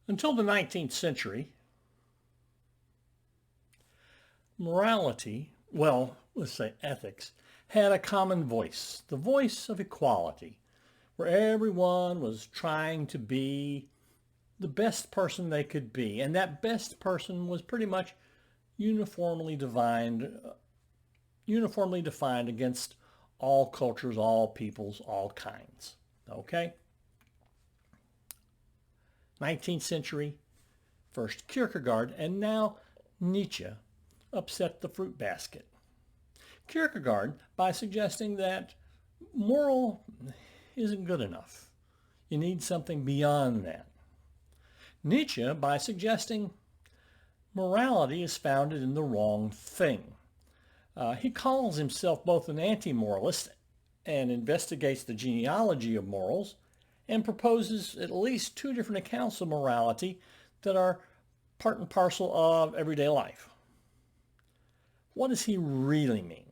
Until the 19th century, morality, well, let's say ethics, had a common voice, the voice of equality, where everyone was trying to be the best person they could be. And that best person was pretty much uniformly defined against all cultures, all peoples, all kinds. Okay? 19th century, first Kierkegaard, and now Nietzsche upset the fruit basket. Kierkegaard by suggesting that moral isn't good enough. You need something beyond that. Nietzsche by suggesting morality is founded in the wrong thing. He calls himself both an anti-moralist and investigates the genealogy of morals and proposes at least two different accounts of morality that are part and parcel of everyday life. What does he really mean?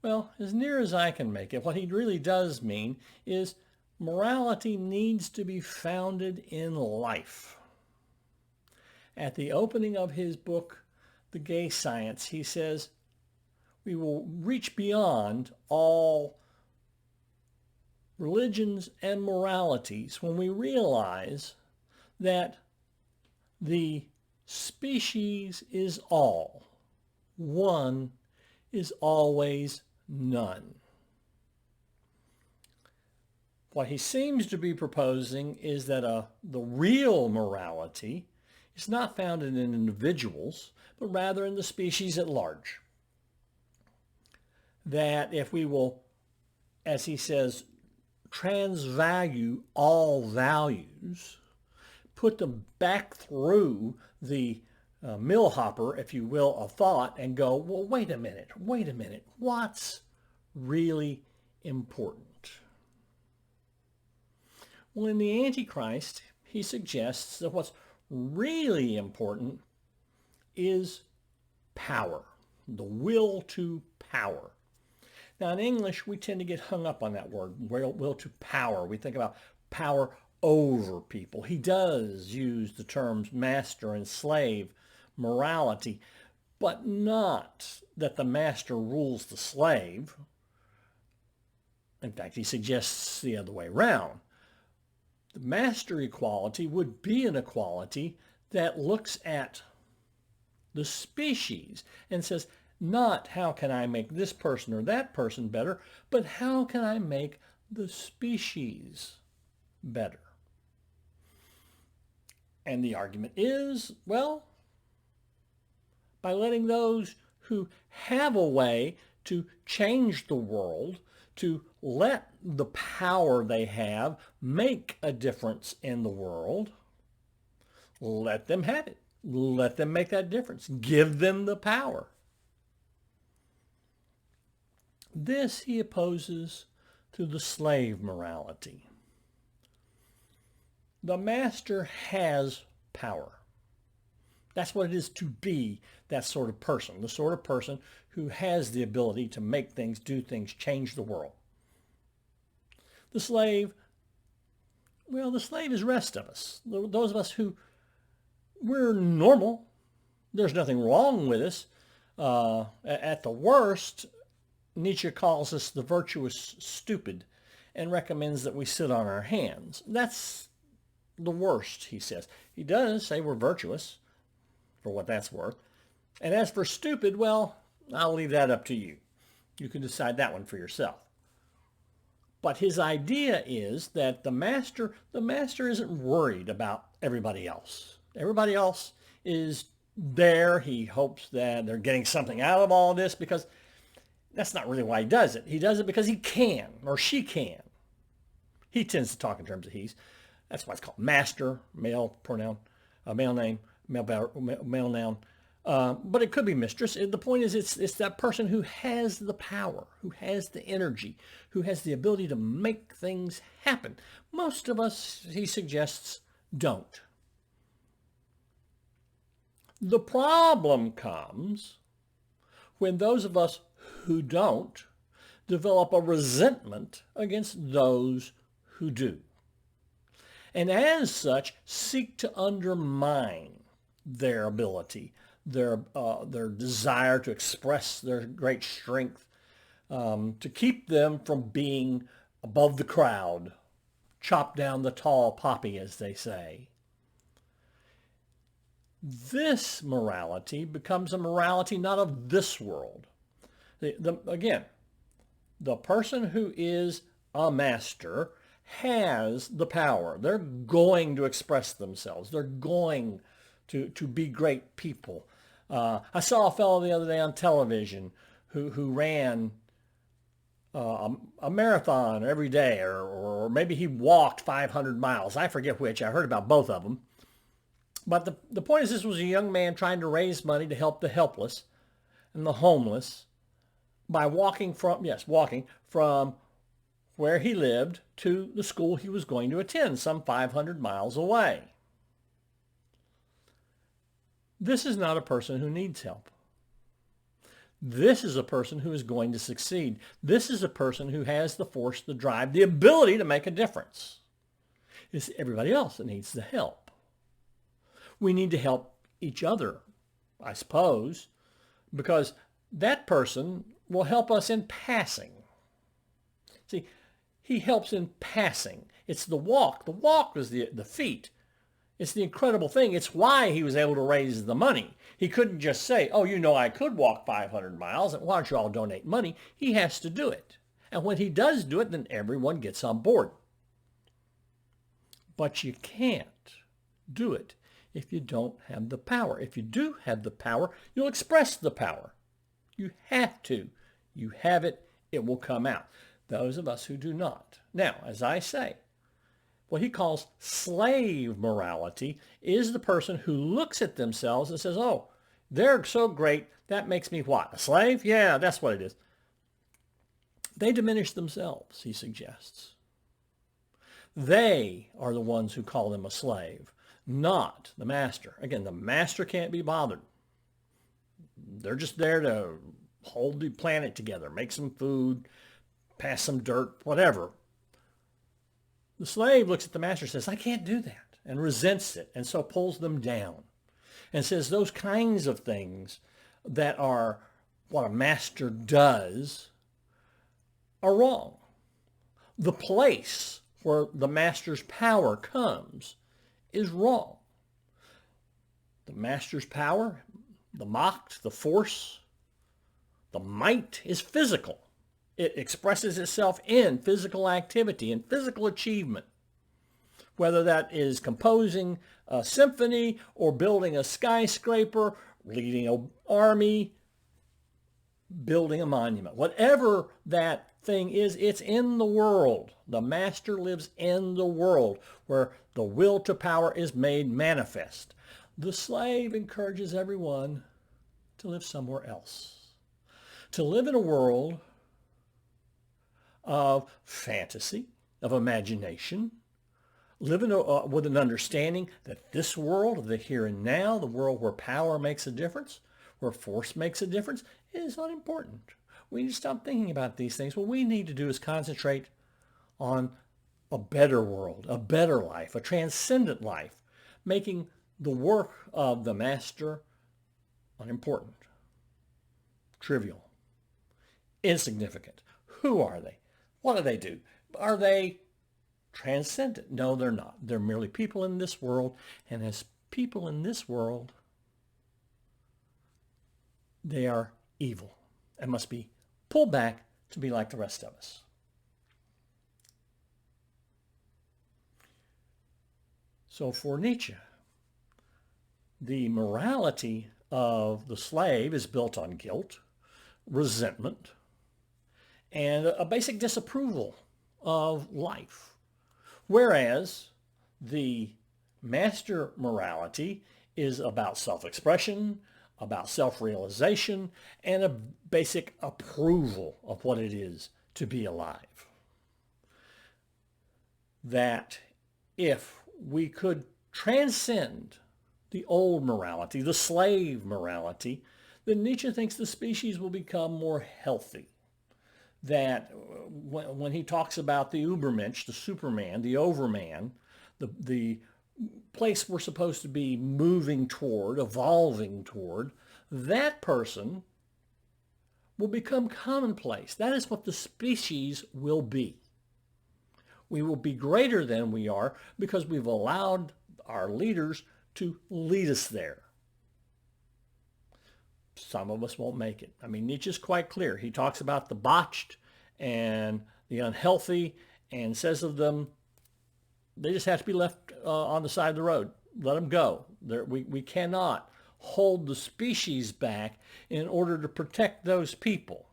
Well, as near as I can make it, what he really does mean is morality needs to be founded in life. At the opening of his book, The Gay Science, he says, we will reach beyond all religions and moralities when we realize that the species is all. One is always none. What he seems to be proposing is that the real morality is not found in individuals, but rather in the species at large. That if we will, as he says, transvalue all values, put them back through the mill hopper, if you will, of thought and go, well, wait a minute, what's really important? Well, in the AntiChrist, he suggests that what's really important is power, the will to power. Now, in English, we tend to get hung up on that word, will to power. We think about power over people. He does use the terms master and slave morality, but not that the master rules the slave. In fact, he suggests the other way around. The master equality would be an equality that looks at the species and says, not how can I make this person or that person better, but how can I make the species better? And the argument is, well, by letting those who have a way to change the world, to let the power they have make a difference in the world, let them have it. Let them make that difference. Give them the power. This he opposes to the slave morality. The master has power. That's what it is to be that sort of person, the sort of person who has the ability to make things, do things, change the world. The slave, well, the slave is the rest of us. Those of us who, we're normal. There's nothing wrong with us. At the worst, Nietzsche calls us the virtuous stupid and recommends that we sit on our hands. That's the worst, he says. He does say we're virtuous, for what that's worth. And as for stupid, well, I'll leave that up to you. You can decide that one for yourself. But his idea is that the master isn't worried about everybody else. Everybody else is there. He hopes that they're getting something out of all this, because that's not really why he does it. He does it because he can, or she can. He tends to talk in terms of he's. That's why it's called master, male pronoun, male name, male noun. But it could be mistress. The point is it's that person who has the power, who has the energy, who has the ability to make things happen. Most of us, he suggests, don't. The problem comes when those of us who don't develop a resentment against those who do. and as such seek to undermine their ability, their desire to express their great strength, to keep them from being above the crowd, chop down the tall poppy, as they say. This morality becomes a morality not of this world. Again, the person who is a master has the power. They're going to express themselves. They're going to be great people. I saw a fellow the other day on television who ran a marathon every day, or maybe he walked 500 miles. I forget which. I heard about both of them. But the point is, this was a young man trying to raise money to help the helpless and the homeless by walking from where he lived to the school he was going to attend, some 500 miles away. This is not a person who needs help. This is a person who is going to succeed. This is a person who has the force, the drive, the ability to make a difference. It's everybody else that needs the help. We need to help each other, I suppose, because that person will help us in passing. See, he helps in passing. It's the walk. The walk was the feet. It's the incredible thing. It's why he was able to raise the money. He couldn't just say, oh, I could walk 500 miles, and why don't you all donate money? He has to do it. And when he does do it, then everyone gets on board. But you can't do it if you don't have the power. If you do have the power, you'll express the power. You have to. You have it, it will come out. Those of us who do not. Now, as I say, what he calls slave morality is the person who looks at themselves and says, oh, they're so great, that makes me what? A slave? Yeah, that's what it is. They diminish themselves, he suggests. They are the ones who call them a slave, not the master. Again, the master can't be bothered. They're just there to hold the planet together, make some food, pass some dirt, whatever. The slave looks at the master and says, I can't do that, and resents it, and so pulls them down and says those kinds of things that are what a master does are wrong. The place where the master's power comes is wrong. The master's power, the mocked, the force, the might is physical. It expresses itself in physical activity and physical achievement, whether that is composing a symphony or building a skyscraper, leading an army, building a monument. Whatever that thing is, it's in the world. The master lives in the world where the will to power is made manifest. The slave encourages everyone to live somewhere else, to live in a world of fantasy, of imagination, living with an understanding that this world, the here and now, the world where power makes a difference, where force makes a difference, is unimportant. We need to stop thinking about these things. What we need to do is concentrate on a better world, a better life, a transcendent life, making the work of the master unimportant, trivial, insignificant. Who are they? What do they do? Are they transcendent? No, they're not. They're merely people in this world, and as people in this world, they are evil and must be pulled back to be like the rest of us. So for Nietzsche, the morality of the slave is built on guilt, resentment, and a basic disapproval of life. Whereas the master morality is about self-expression, about self-realization, and a basic approval of what it is to be alive. That if we could transcend the old morality, the slave morality, then Nietzsche thinks the species will become more healthy. That when he talks about the Übermensch, the Superman, the Overman, the place we're supposed to be moving toward, evolving toward, that person will become commonplace. That is what the species will be. We will be greater than we are because we've allowed our leaders to lead us there. Some of us won't make it. I mean, Nietzsche's quite clear. He talks about the botched and the unhealthy and says of them, they just have to be left on the side of the road. Let them go. We cannot hold the species back in order to protect those people.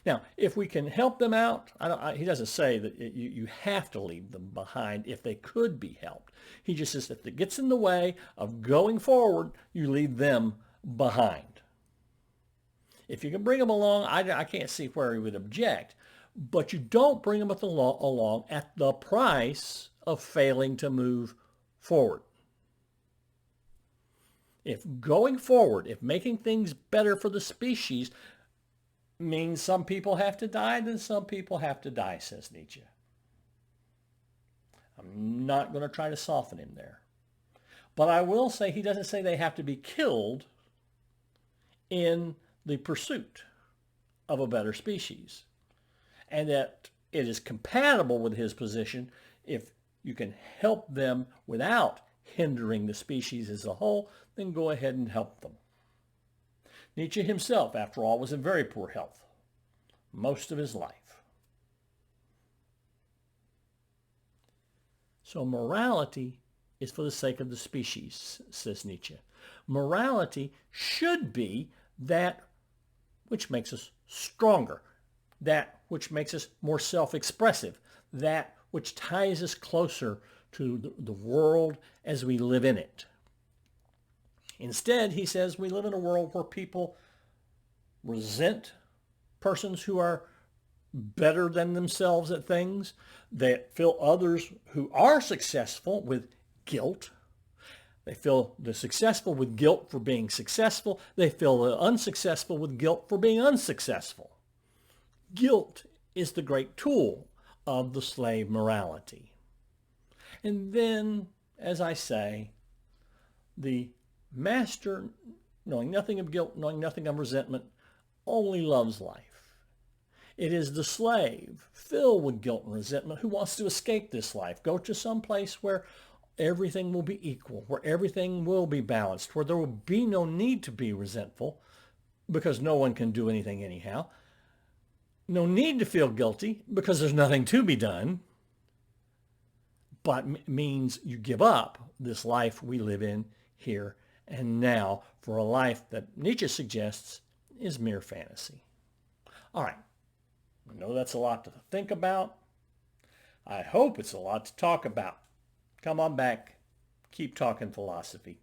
Now, if we can help them out, he doesn't say that you have to leave them behind if they could be helped. He just says if it gets in the way of going forward, you leave them behind. If you can bring them along, I can't see where he would object, but you don't bring them along at the price of failing to move forward. If going forward, if making things better for the species means some people have to die, then some people have to die, says Nietzsche. I'm not going to try to soften him there. But I will say he doesn't say they have to be killed in the pursuit of a better species. And that it is compatible with his position if you can help them without hindering the species as a whole, then go ahead and help them. Nietzsche himself, after all, was in very poor health most of his life. So morality is for the sake of the species, says Nietzsche. Morality should be that which makes us stronger, that which makes us more self-expressive, that which ties us closer to the world as we live in it. Instead, he says, we live in a world where people resent persons who are better than themselves at things, that fill others who are successful with guilt. They fill the successful with guilt for being successful. They fill the unsuccessful with guilt for being unsuccessful. Guilt is the great tool of the slave morality. And then, as I say, the master, knowing nothing of guilt, knowing nothing of resentment, only loves life. It is the slave, filled with guilt and resentment, who wants to escape this life, go to some place where everything will be equal, where everything will be balanced, where there will be no need to be resentful because no one can do anything anyhow. No need to feel guilty because there's nothing to be done, but means you give up this life we live in here and now for a life that Nietzsche suggests is mere fantasy. All right, I know that's a lot to think about. I hope it's a lot to talk about. Come on back. Keep talking philosophy.